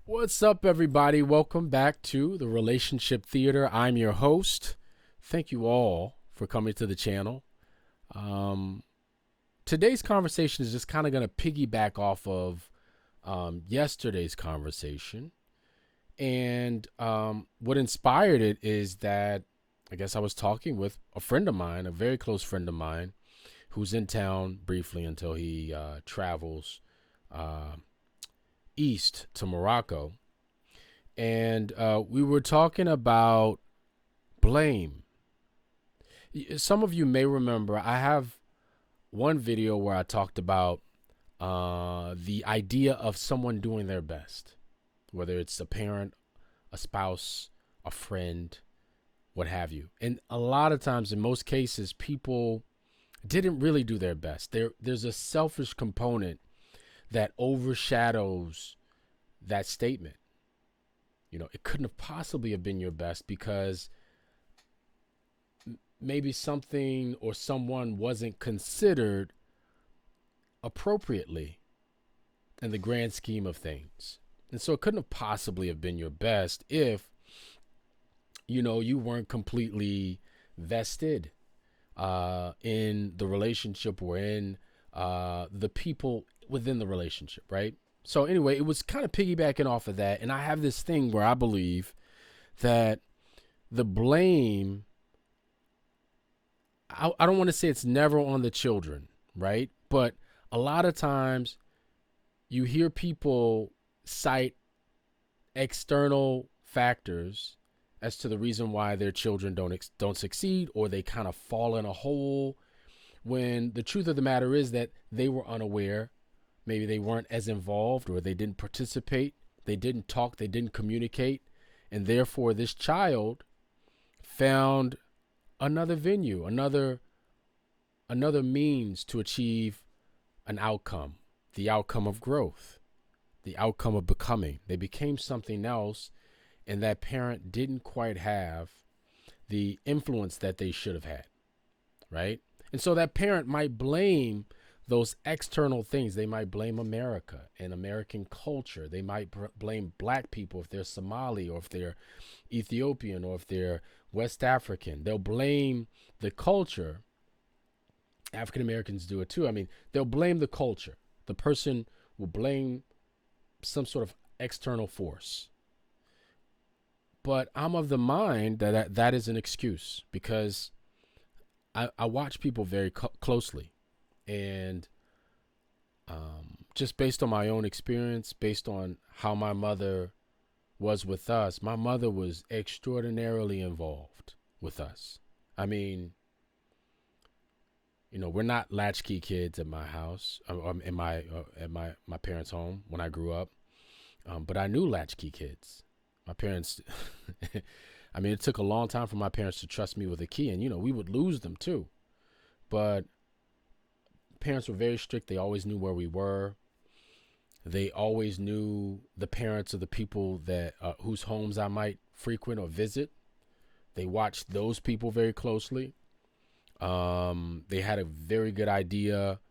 What's up, everybody? Welcome back to the Relationship Theater. I'm your host. Thank you all for coming to the channel. Um, Today's conversation is just kind of going to piggyback off of yesterday's conversation. And what inspired it is that I guess I was talking with a friend of mine, a very close friend of mine, who's in town briefly until he travels uh, east to Morocco. And we were talking about blame. Some of you may remember I have one video where I talked about the idea of someone doing their best, whether it's a parent, a spouse, a friend, what have you. And a lot of times, in most cases, people didn't really do their best. There's a selfish component that overshadows that statement. It couldn't have possibly have been your best because maybe something or someone wasn't considered appropriately in the grand scheme of things. And so it couldn't have possibly have been your best if, you weren't completely vested in the relationship or in the people within the relationship, right? So anyway, it was kind of piggybacking off of that. And I have this thing where I believe that the blame, I don't want to say it's never on the children, right? But a lot of times you hear people cite external factors as to the reason why their children don't succeed, or they kind of fall in a hole, when the truth of the matter is that they were unaware. Maybe they weren't as involved, or they didn't participate, they didn't talk, they didn't communicate, and therefore this child found another venue, another means to achieve an outcome, the outcome of growth, the outcome of becoming. They became something else, and that parent didn't quite have the influence that they should have had, right? And so that parent might blame those external things. They might blame America and American culture. They might blame black people if they're Somali, or if they're Ethiopian, or if they're West African. They'll blame the culture. African Americans do it too. I mean, they'll blame the culture. The person will blame some sort of external force. But I'm of the mind that is an excuse, because I watch people very closely. And just based on my own experience, based on how my mother was with us, my mother was extraordinarily involved with us. I mean, we're not latchkey kids at my house, in my at my parents' home when I grew up. But I knew latchkey kids. My parents, I mean, it took a long time for my parents to trust me with a key, and we would lose them too. But parents were very strict. They always knew where we were. They always knew the parents of the people that whose homes I might frequent or visit. They watched those people very closely. They had a very good idea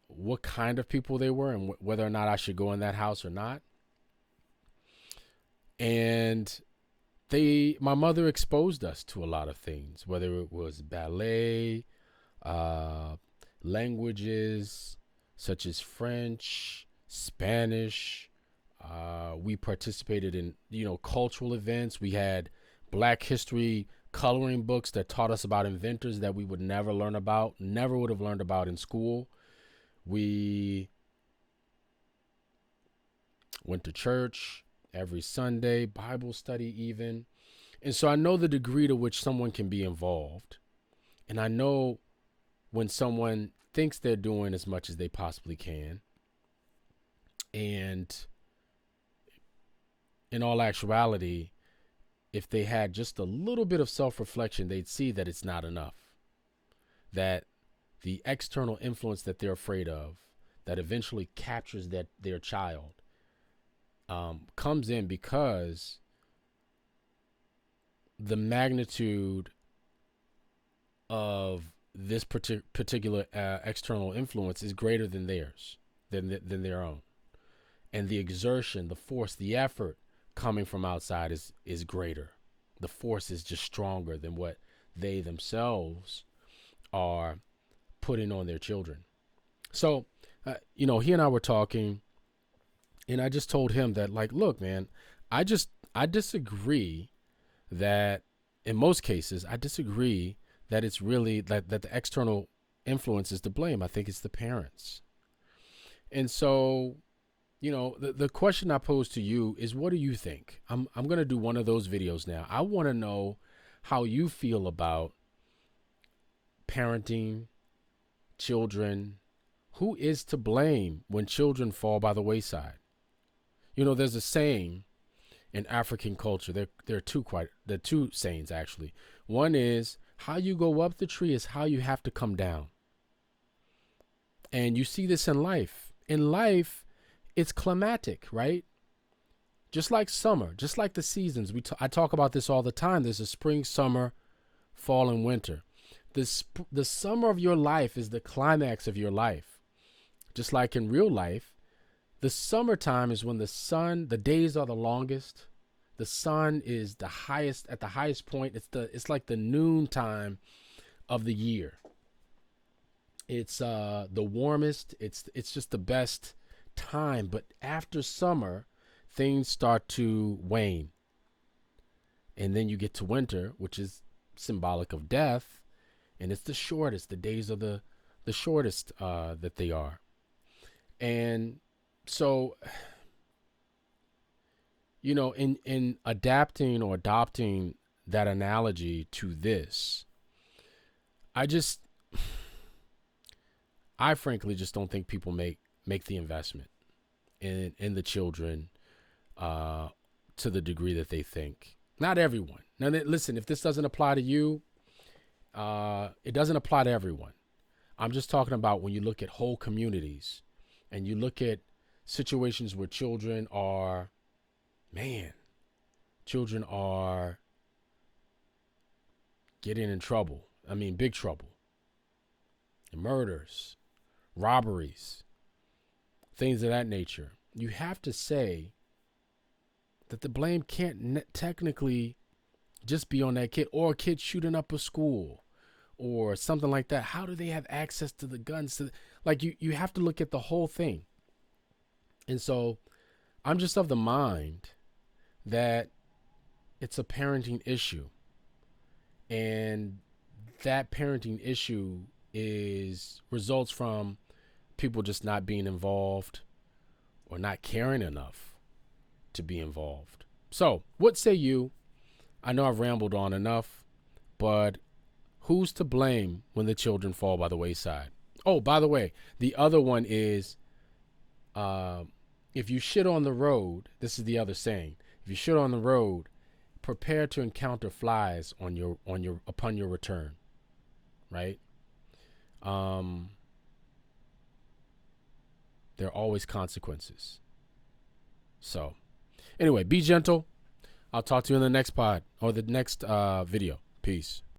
what kind of people they were, and whether or not I should go in that house or not. And my mother exposed us to a lot of things, whether it was ballet, uh, languages such as French, Spanish. We participated in, cultural events. We had Black history coloring books that taught us about inventors that we would never learn about, never would have learned about in school. We went to church every Sunday, Bible study even. And so I know the degree to which someone can be involved. And I know when someone thinks they're doing as much as they possibly can, and in all actuality, if they had just a little bit of self-reflection, they'd see that it's not enough. That the external influence that they're afraid of, that eventually captures their child, comes in because the magnitude of this particular external influence is greater than theirs, than their own. and the exertion, the force, the effort coming from outside is greater. The force is just stronger than what they themselves are putting on their children. So, he and I were talking, and I just told him that, like, look, man, I disagree that in most cases, I disagree that it's really that the external influence is to blame. I think it's the parents. And so, the question I pose to you is, what do you think? I'm going to do one of those videos now. I want to know how you feel about parenting, children. Who is to blame when children fall by the wayside? There's a saying in African culture. There are two sayings actually. One is, how you go up the tree is how you have to come down. And you see this in life. In life, it's climatic, right? Just like summer, just like the seasons. I talk about this all the time. There's a spring, summer, fall, and winter. The summer of your life is the climax of your life. Just like in real life, the summertime is when the days are the longest. The sun is at the highest point. It's like the noon time of the year. It's the warmest. It's just the best time. But after summer, things start to wane. And then you get to winter, which is symbolic of death. And it's the shortest. The days are the shortest that they are. And so, in adapting or adopting that analogy to this, I frankly just don't think people make the investment in the children to the degree that they think. Not everyone. Now, listen, if this doesn't apply to you, it doesn't apply to everyone. I'm just talking about when you look at whole communities and you look at situations where children are getting in trouble. I mean, big trouble. Murders, robberies, things of that nature. You have to say that the blame can't technically just be on that kid, or a kid shooting up a school or something like that. How do they have access to the guns? You have to look at the whole thing. And so I'm just of the mind that it's a parenting issue. And that parenting issue results from people just not being involved or not caring enough to be involved. So what say you? I know I've rambled on enough, but who's to blame when the children fall by the wayside? Oh, by the way, the other one is, if you shit on the road, this is the other saying. If you shit on the road, prepare to encounter flies upon your return. Right? There are always consequences. So, anyway, be gentle. I'll talk to you in the next pod or the next video. Peace.